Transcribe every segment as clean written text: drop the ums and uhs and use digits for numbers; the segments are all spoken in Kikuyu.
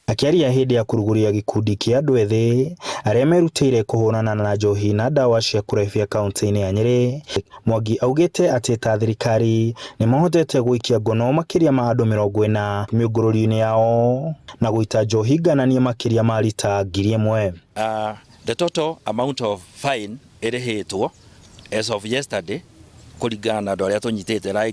Akiaria hindi ya kuruguria gikundi kia andu ethĩ arĩa merutĩire kũhũrana na njohi na ndawa cia kũrebia kaunti-inĩ ya Nyeri, Mwangi augĩte atĩ ta thirikari nĩ mahotete gũikia ngono makĩria ma andũ 40 mĩũngũrũrio-inĩ yao na gũita njohi nganinie makĩria ma lita 1,000. The total amount of fine ĩrĩhĩtwo as of yesterday kũringana na andũ arĩa tũnyitĩte ra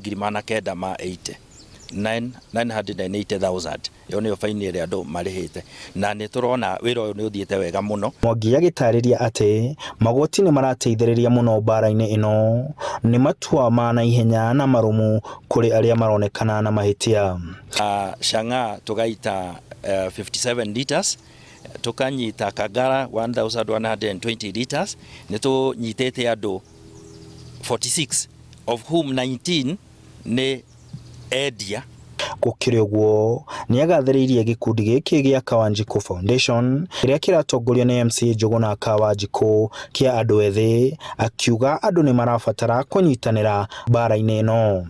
980,000 yo nĩyo faini ĩrĩa andũ marĩhĩte na nĩ tũrona wĩra ũyũ nĩ ũthiĩte wega mũno. Mwangi agĩtarĩria atĩ Magooti nĩ marateithĩrĩria mũno mbara-inĩ ĩno, nĩ matua ma na ihenya na marumu kũrĩ arĩa maronekana na mahĩtia. Shanga tũgaita 57 liters, tukanyita Kagara 1120 liters, nĩ tũnyitĩte andũ 46 of whom 19 nĩ endia. Gũkĩrĩ ũguo nĩ agathĩrĩirie gĩkundi gĩkĩ gĩa Kawanjikũ Foundation kĩrĩa kĩratongorio nĩ MC Njũgũna Kawanjikũ kĩa andũ ethĩ, akiuga andũ nĩ marabatara kũnyitanĩra mbara-inĩ ĩno.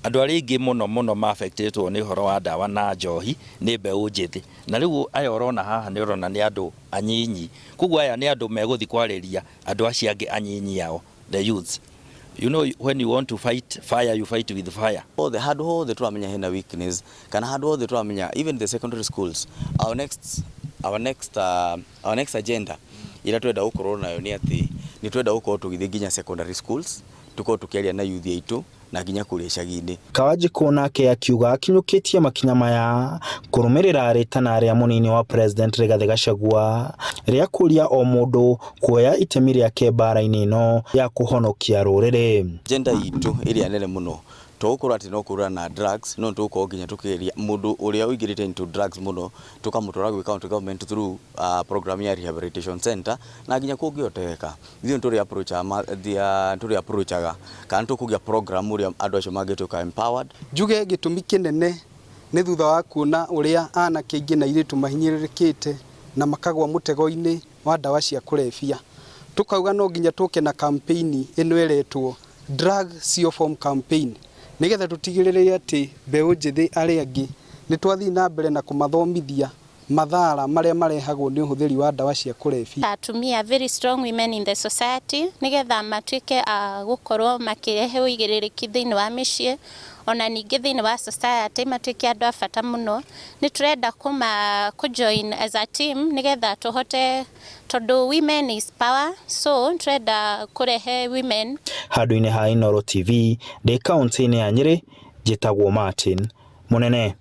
Andũ arĩa aingĩ mũno ma-affectĩtwo nĩ ũhoro wa ndawa na njohi nĩ mbeũ njĩthĩ, na rĩu aya ũrona haha nĩ ũrona nĩ andũ anyinyi, koguo aya nĩ andũ megũthi kwarĩria andũ acio angĩ anyinyi ao, the youths. You know, when you want to fight fire, you fight with fire. The hard hole the turamenya hena weakness kana hard hole the turamenya even the secondary schools. Our next agenda ira twenda gukorwo nayo ni ati ni twenda gukorwo tugithie nginya secondary schools tukorwo tukiaria na youth aitu na nginya kũrĩa icagi-inĩ. Kawanjikũ nake akiuga akinyũkĩtie makinya maya kũrũmĩrĩra rĩtana rĩa mũnini wa president Rigathĩ Gachagua rĩa kũria o mũndũ kuoya itemi rĩake mbara-inĩ ĩno ya kũhonokia rũrĩrĩ. Agenda itũ ĩrĩa nene mũno tũgũkorwo atĩ no kũhũrana na drugs, no tũgũkorwo nginya tũkĩgeria mũndũ ũrĩa ũingĩrĩte into drugs mũno tũkamũtwara gwĩ county government through program ya rehabilitation center na nginya kũngĩhoteka ithuĩ tũrĩ approachaga kana tũkũgĩa program ũrĩa andũ acio mangĩtuĩka empowered. Njuge gĩtũmi kĩnene nĩ thutha wa kuona ũrĩa anake aingĩ na airĩtu mahinyĩrĩrĩkĩte na makagwa mũtego-inĩ wa ndawa cia kũrebia. Tukauga no nginya tũke na campaign ĩno ĩretwo drug seal form campaign, nigetha tutigĩrĩre atĩ mbeũ njĩthĩ arĩa angĩ nĩ twathiĩ na mbere na kũmathomithia madhara marĩa marehagwo nĩ ũhũthĩri wa ndawa cia kũrebia. Atumia very strong women in the society, nigetha matuĩke gũkorwo makĩrehe ũigĩrĩrĩki thĩinĩ wa mĩciĩ ona ningĩ thĩinĩ wa society matuĩke andũ a bata mũno. Nĩ tũrenda kũjoin as a team nigetha tũhote, tondũ women is power, so tũrenda kũrehe women. Handũ-inĩ ha Inooro TV ndĩ kaunti-inĩ ya Nyeri, njĩtagwo Martin Mũnene.